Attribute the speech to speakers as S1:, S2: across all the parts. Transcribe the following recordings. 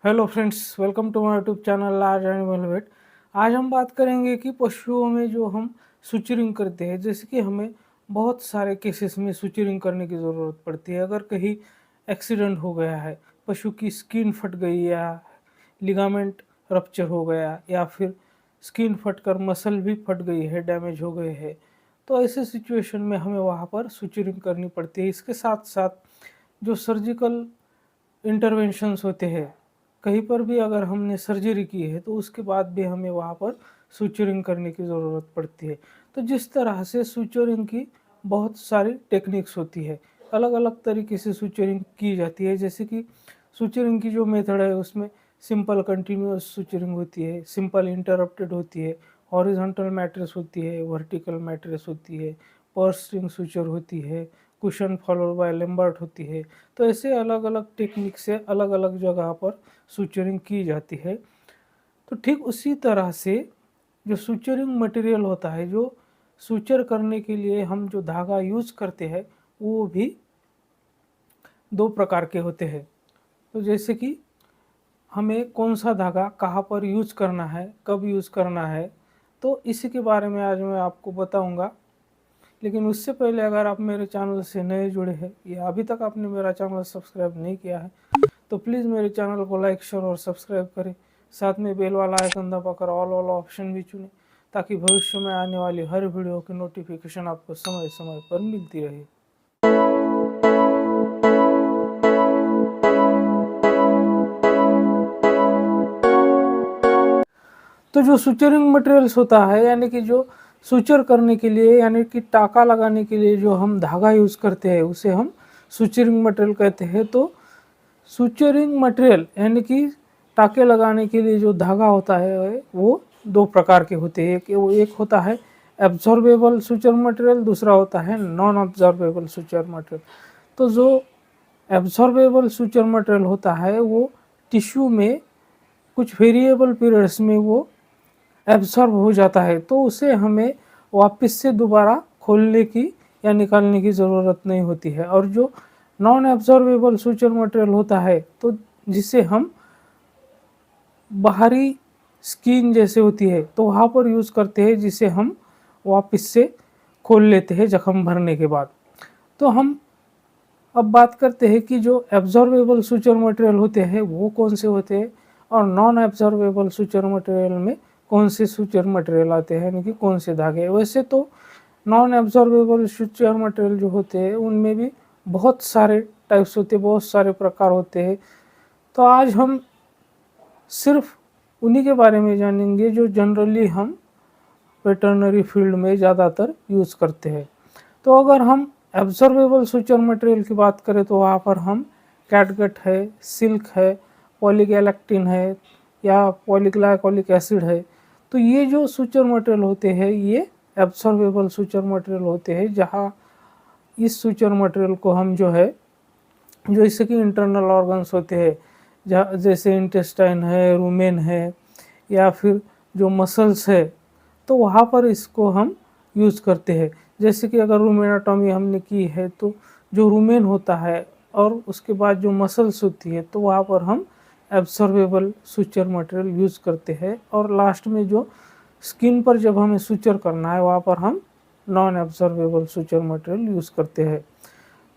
S1: Hello friends, welcome to my YouTube channel large animal vet. आज हम बात करेंगे कि पशुओं में जो हम सुचरिंग करते हैं, जैसे कि हमें बहुत सारे केसेस में सुचरिंग करने की ज़रूरत पड़ती है। अगर कहीं एक्सीडेंट हो गया है, पशु की स्किन फट गई या लिगामेंट रप्चर हो गया या फिर स्किन फटकर मसल भी फट गई है, डैमेज हो गए हैं, तो ऐसे सिचुएशन में हमें वहाँ पर सुचरिंग करनी पड़ती है। इसके साथ साथ जो सर्जिकल इंटरवेंशंस होते हैं, कहीं पर भी अगर हमने सर्जरी की है तो उसके बाद भी हमें वहाँ पर सुचरिंग करने की ज़रूरत पड़ती है। तो जिस तरह से सुचरिंग की बहुत सारी टेक्निक्स होती है, अलग अलग तरीके से सुचरिंग की जाती है। जैसे कि सुचरिंग की जो मेथड है उसमें सिंपल कंटिन्यूअस सुचरिंग होती है, सिंपल इंटरप्टेड होती है, हॉरिजॉन्टल मैट्रेस होती है, वर्टिकल मैट्रेस होती है, पर्स स्ट्रिंग सुचर होती है, कुशन फॉलोड बाय लैम्बर्ट होती है। तो ऐसे अलग अलग टेक्निक से अलग अलग जगह पर सुचरिंग की जाती है। तो ठीक उसी तरह से जो सुचरिंग मटेरियल होता है, जो सुचर करने के लिए हम जो धागा यूज करते हैं, वो भी दो प्रकार के होते हैं। तो जैसे कि हमें कौन सा धागा कहाँ पर यूज करना है, कब यूज करना है, तो इसी के बारे में आज मैं आपको बताऊंगा। लेकिन उससे पहले अगर आप मेरे चैनल से नए जुड़े हैं या अभी तक आपने मेरा चैनल सब्सक्राइब नहीं किया है, तो प्लीज़ मेरे चैनल को लाइक, शेयर और सब्सक्राइब करें। साथ में बेल वाला आइकन दबाकर ऑल वाला ऑप्शन भी चुनें, ताकि भविष्य में आने वाली हर वीडियो की नोटिफिकेशन आपको समय समय पर मिलती रहे। तो जो सुचरिंग मटेरियल्स होता है, यानी कि जो सुचर करने के लिए, यानी कि टाका लगाने के लिए जो हम धागा यूज़ करते हैं, उसे हम सुचरिंग मटेरियल कहते हैं। तो सुचरिंग मटेरियल यानी कि टाके लगाने के लिए जो धागा होता है वो दो प्रकार के होते हैं। एक होता है एब्जॉर्बेबल सुचर मटेरियल, दूसरा होता है नॉन एब्जॉर्बेबल सुचर मटेरियल। तो जो एब्जॉर्बेबल सुचर मटेरियल होता है वो टिश्यू में कुछ वेरिएबल पीरियड्स में वो एब्सॉर्ब हो जाता है, तो उसे हमें वापस से दोबारा खोलने की या निकालने की ज़रूरत नहीं होती है। और जो नॉन एब्जॉर्बेबल सुचर मटेरियल होता है, तो जिसे हम बाहरी स्किन जैसे होती है तो वहाँ पर यूज़ करते हैं, जिसे हम वापस से खोल लेते हैं जख्म भरने के बाद। तो हम अब बात करते हैं कि जो एब्जॉर्बेबल सुचर मटेरियल होते हैं वो कौन से होते हैं, और नॉन एब्जॉर्बेबल सुचर मटेरियल में कौन से सुचर मटेरियल आते हैं, यानी कि कौन से धागे। वैसे तो नॉन एब्जॉर्बेबल सुचर मटेरियल जो होते हैं उनमें भी बहुत सारे टाइप्स होते हैं, बहुत सारे प्रकार होते हैं। तो आज हम सिर्फ उन्हीं के बारे में जानेंगे जो जनरली हम वेटरनरी फील्ड में ज़्यादातर यूज़ करते हैं। तो अगर हम एब्जॉर्बेबल सुचर मटेरियल की बात करें तो वहाँ पर हम कैटगट है, सिल्क है, पॉलीगैलेक्टिन है या पॉलीग्लाइकोलिक एसिड है। तो ये जो सुचर मटेरियल होते हैं ये एब्जॉर्बेबल सुचर मटेरियल होते हैं, जहाँ इस सुचर मटेरियल को हम जो है, जो इससे कि इंटरनल ऑर्गन्स होते हैं, जहाँ जैसे इंटेस्टाइन है, रूमेन है या फिर जो मसल्स है, तो वहाँ पर इसको हम यूज़ करते हैं। जैसे कि अगर रूमेनाटॉमी हमने की है तो जो रूमेन होता है और उसके बाद जो मसल्स होती है, तो वहाँ पर हम एब्सॉर्बेबल सुचर मटेरियल यूज़ करते हैं। और लास्ट में जो स्किन पर जब हमें सुचर करना है, वहाँ पर हम नॉन एब्सॉर्बेबल सुचर मटेरियल यूज़ करते हैं।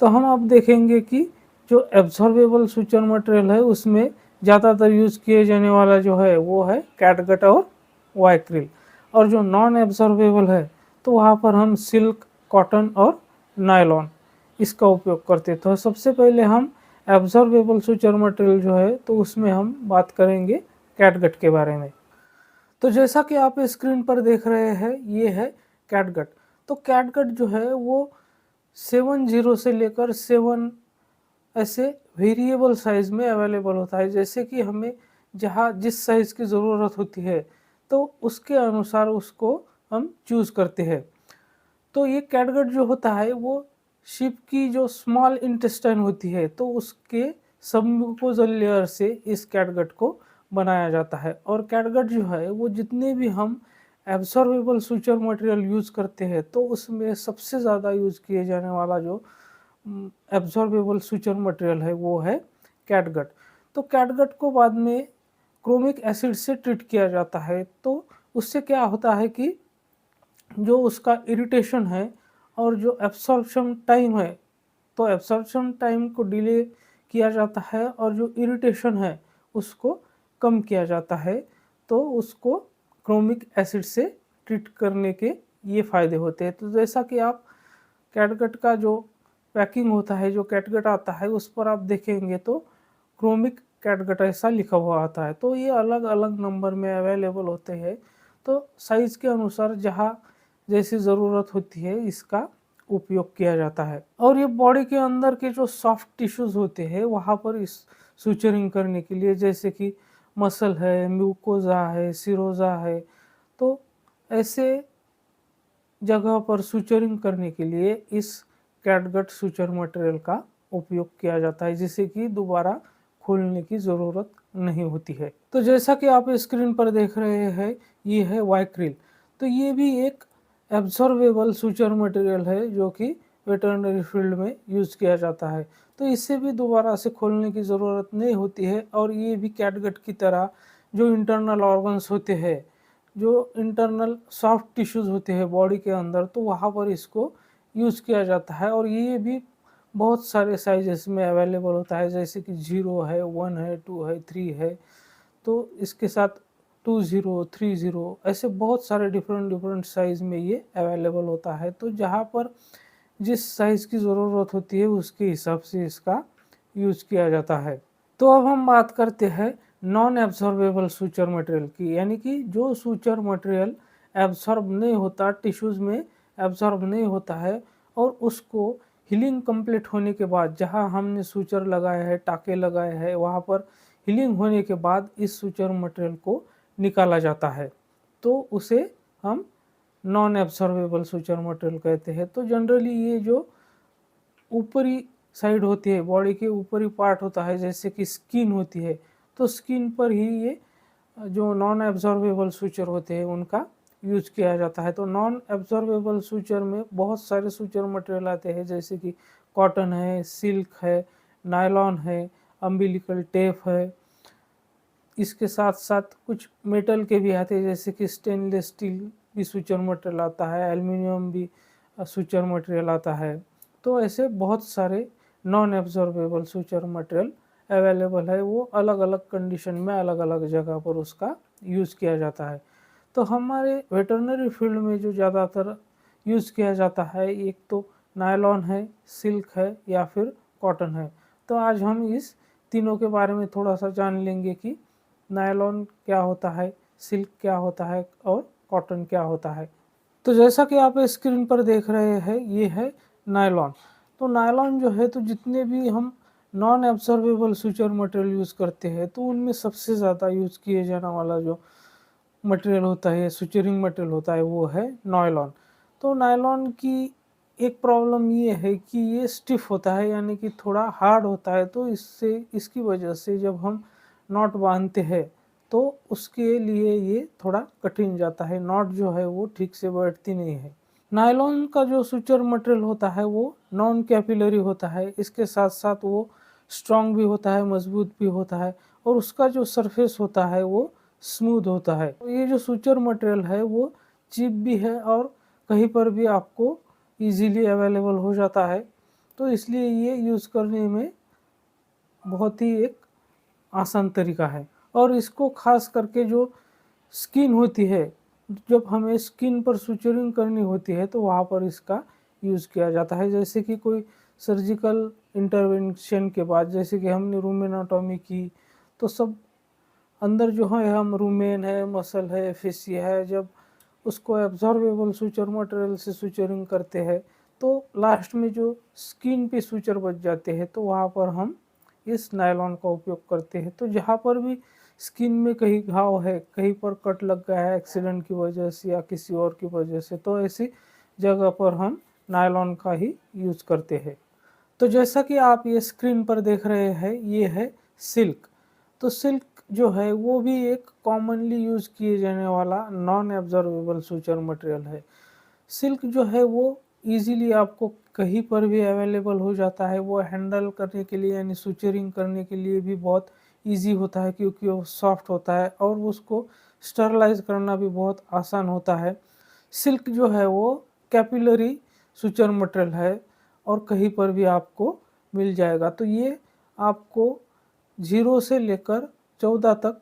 S1: तो हम अब देखेंगे कि जो एब्सॉर्बेबल सुचर मटेरियल है उसमें ज़्यादातर यूज़ किए जाने वाला जो है वो है कैटगट और वाइक्रिल। और जो नॉन एब्सॉर्बेबल है तो वहाँ पर हम सिल्क, कॉटन और नायलॉन इसका उपयोग करते हैं। तो सबसे पहले हम एब्सॉर्बेबल सुचर मटेरियल जो है तो उसमें हम बात करेंगे कैटगट के बारे में। तो जैसा कि आप स्क्रीन पर देख रहे हैं, ये है कैटगट। तो कैटगट जो है वो 7 से लेकर 7 ऐसे वेरिएबल साइज़ में अवेलेबल होता है। जैसे कि हमें जहाँ जिस साइज़ की ज़रूरत होती है तो उसके अनुसार उसको हम चूज़ करते हैं। तो ये कैटगट जो होता है वो शिप की जो स्मॉल इंटेस्टाइन होती है तो उसके सबम्यूकोजल लेयर से इस कैटगट को बनाया जाता है। और कैटगट जो है वो जितने भी हम एब्सॉर्बेबल सुचर मटेरियल यूज़ करते हैं तो उसमें सबसे ज़्यादा यूज़ किए जाने वाला जो एब्सॉर्बेबल सुचर मटेरियल है वो है कैटगट। तो कैटगट को बाद में क्रोमिक एसिड से ट्रीट किया जाता है। तो उससे क्या होता है कि जो उसका इरिटेशन है और जो एब्सॉर्प्शन टाइम है, तो एब्सॉर्प्शन टाइम को डिले किया जाता है और जो इरिटेशन है उसको कम किया जाता है। तो उसको क्रोमिक एसिड से ट्रीट करने के ये फ़ायदे होते हैं। तो जैसा कि आप कैटगट का जो पैकिंग होता है, जो कैटगट आता है, उस पर आप देखेंगे तो क्रोमिक कैटगट ऐसा लिखा हुआ आता है। तो ये अलग अलग नंबर में अवेलेबल होते हैं। तो साइज़ के अनुसार जहाँ जैसी ज़रूरत होती है इसका उपयोग किया जाता है। और ये बॉडी के अंदर के जो सॉफ्ट टिश्यूज़ होते हैं वहाँ पर इस सुचरिंग करने के लिए, जैसे कि मसल है, म्यूकोज़ा है, सिरोज़ा है, तो ऐसे जगह पर सुचरिंग करने के लिए इस कैटगट सुचर मटेरियल का उपयोग किया जाता है, जिससे कि दोबारा खोलने की ज़रूरत नहीं होती है। तो जैसा कि आप स्क्रीन पर देख रहे हैं, ये है वाइक्रिल। तो ये भी एक एब्जॉर्बेबल सुचर मटेरियल है जो कि वेटरनरी फील्ड में यूज़ किया जाता है। तो इससे भी दोबारा से खोलने की ज़रूरत नहीं होती है। और ये भी कैटगट की तरह जो इंटरनल ऑर्गन्स होते हैं, जो इंटरनल सॉफ्ट टिश्यूज़ होते हैं बॉडी के अंदर, तो वहाँ पर इसको यूज़ किया जाता है। और ये भी बहुत सारे साइजेस में अवेलेबल होता है, जैसे कि 0 है, 1 है, 2 है, 3 है। तो इसके साथ 20, 30 ऐसे बहुत सारे डिफरेंट डिफरेंट साइज़ में ये अवेलेबल होता है। तो जहाँ पर जिस साइज़ की ज़रूरत होती है उसके हिसाब से इसका यूज़ किया जाता है। तो अब हम बात करते हैं नॉन एब्जॉर्बेबल सुचर मटेरियल की, यानी कि जो सुचर मटेरियल एब्जॉर्ब नहीं होता, टिश्यूज़ में एब्जॉर्ब नहीं होता है, और उसको हीलिंग कंप्लीट होने के बाद, जहाँ हमने सुचर लगाए हैं, टाँके लगाए हैं, वहाँ पर हीलिंग होने के बाद इस सुचर मटेरियल को निकाला जाता है। तो उसे हम नॉन एब्जॉर्बेबल सुचर मटेरियल कहते हैं। तो जनरली ये जो ऊपरी साइड होती है, बॉडी के ऊपरी पार्ट होता है, जैसे कि स्किन होती है, तो स्किन पर ही ये जो नॉन एब्जॉर्बेबल सुचर होते हैं उनका यूज किया जाता है। तो नॉन एब्जॉर्बेबल सुचर में बहुत सारे सुचर मटेरियल आते हैं, जैसे कि कॉटन है, सिल्क है, नायलॉन है, अम्बिलिकल टेप है। इसके साथ साथ कुछ मेटल के भी आते हैं, जैसे कि स्टेनलेस स्टील भी सुचर मटेरियल आता है, एल्युमिनियम भी सुचर मटेरियल आता है। तो ऐसे बहुत सारे non absorbable suture material available है। वो अलग अलग कंडीशन में अलग अलग जगह पर उसका यूज़ किया जाता है। तो हमारे वेटरनरी फील्ड में जो ज़्यादातर यूज़ किया जाता है, एक तो नायलॉन है, सिल्क है, या फिर कॉटन है। तो आज हम इस तीनों के बारे में थोड़ा सा जान लेंगे कि नायलॉन क्या होता है, सिल्क क्या होता है और कॉटन क्या होता है। तो जैसा कि आप स्क्रीन पर देख रहे हैं, ये है नायलॉन। तो नायलॉन जो है, तो जितने भी हम नॉन एब्सॉर्बेबल सुचर मटेरियल यूज़ करते हैं, तो उनमें सबसे ज़्यादा यूज़ किए जाने वाला जो मटेरियल होता है, सुचरिंग मटेरियल होता है, वो है नायलॉन। तो नायलॉन की एक प्रॉब्लम ये है कि ये स्टिफ होता है, यानी कि थोड़ा हार्ड होता है। तो इसकी वजह से जब हम नॉट बांधते हैं तो उसके लिए ये थोड़ा कठिन जाता है, नॉट जो है वो ठीक से बैठती नहीं है। नायलॉन का जो सुचर मटेरियल होता है वो नॉन कैपिलरी होता है, इसके साथ साथ वो स्ट्रॉन्ग भी होता है, मजबूत भी होता है, और उसका जो सरफेस होता है वो स्मूथ होता है। तो ये जो सुचर मटेरियल है वो चीप भी है और कहीं पर भी आपको इजीली अवेलेबल हो जाता है। तो इसलिए ये यूज़ करने में बहुत ही एक आसान तरीका है। और इसको खास करके जो स्किन होती है, जब हमें स्किन पर सुचरिंग करनी होती है तो वहाँ पर इसका यूज़ किया जाता है। जैसे कि कोई सर्जिकल इंटरवेंशन के बाद, जैसे कि हमने रूमेनाटॉमी की, तो सब अंदर जो है हम रूमेन है, मसल है, फेसिया है, जब उसको एब्जॉर्बेबल सुचर मटेरियल से सुचरिंग करते हैं तो लास्ट में जो स्किन पे सुचर बच जाते हैं, तो वहाँ पर हम इस नायलॉन का उपयोग करते हैं। तो जहाँ पर भी स्किन में कहीं घाव है, कहीं पर कट लग गया है एक्सीडेंट की वजह से या किसी और की वजह से, तो ऐसी जगह पर हम नायलॉन का ही यूज़ करते हैं। तो जैसा कि आप ये स्क्रीन पर देख रहे हैं, ये है सिल्क। तो सिल्क जो है वो भी एक कॉमनली यूज़ किए जाने वाला नॉन एब्जॉर्बेबल सुचर मटेरियल है। सिल्क जो है वो इजीली आपको कहीं पर भी अवेलेबल हो जाता है। वो हैंडल करने के लिए, यानी सुचरिंग करने के लिए भी बहुत इजी होता है क्योंकि वो सॉफ्ट होता है और उसको स्टरलाइज करना भी बहुत आसान होता है। सिल्क जो है वो कैपिलरी सुचर मटेरियल है और कहीं पर भी आपको मिल जाएगा। तो ये आपको 0 से लेकर 14 तक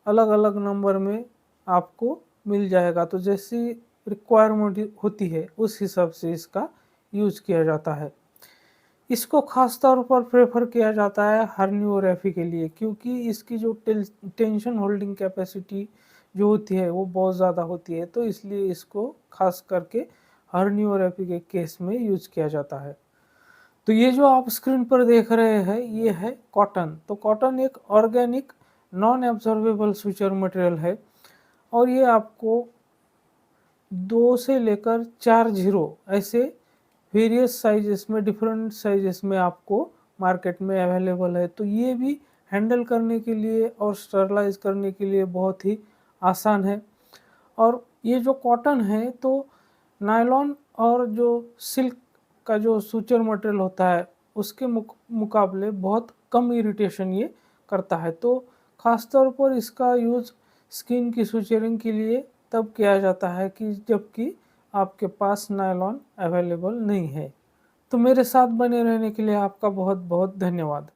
S1: अलग-अलग नंबर में आपको मिल जाएगा। तो जैसी रिक्वायरमेंट होती है उस हिसाब से इसका यूज़ किया जाता है। इसको ख़ास तौर पर प्रेफ़र किया जाता है हर्नियोग्राफ़ी के लिए क्योंकि इसकी जो टेंशन होल्डिंग कैपेसिटी जो होती है वो बहुत ज़्यादा होती है, तो इसलिए इसको ख़ास करके हर्नियोग्राफ़ी के केस में यूज़ किया जाता है। तो ये जो आप स्क्रीन पर देख रहे हैं ये है कॉटन। तो कॉटन एक ऑर्गेनिक नॉन एब्ज़ॉर्बेबल सुचर मटेरियल है और ये आपको 2 से लेकर 4 ज़ीरो ऐसे वेरियस साइज़ेस में, डिफरेंट साइज़ेस में आपको मार्केट में अवेलेबल है। तो ये भी हैंडल करने के लिए और स्टरलाइज़ करने के लिए बहुत ही आसान है। और ये जो कॉटन है तो नायलॉन और जो सिल्क का जो सुचर मटेरियल होता है उसके मुकाबले बहुत कम इरिटेशन ये करता है। तो ख़ास तौर पर इसका यूज़ स्किन की सुचरिंग के लिए तब किया जाता है कि जबकि आपके पास नायलॉन अवेलेबल नहीं है। तो मेरे साथ बने रहने के लिए आपका बहुत बहुत धन्यवाद।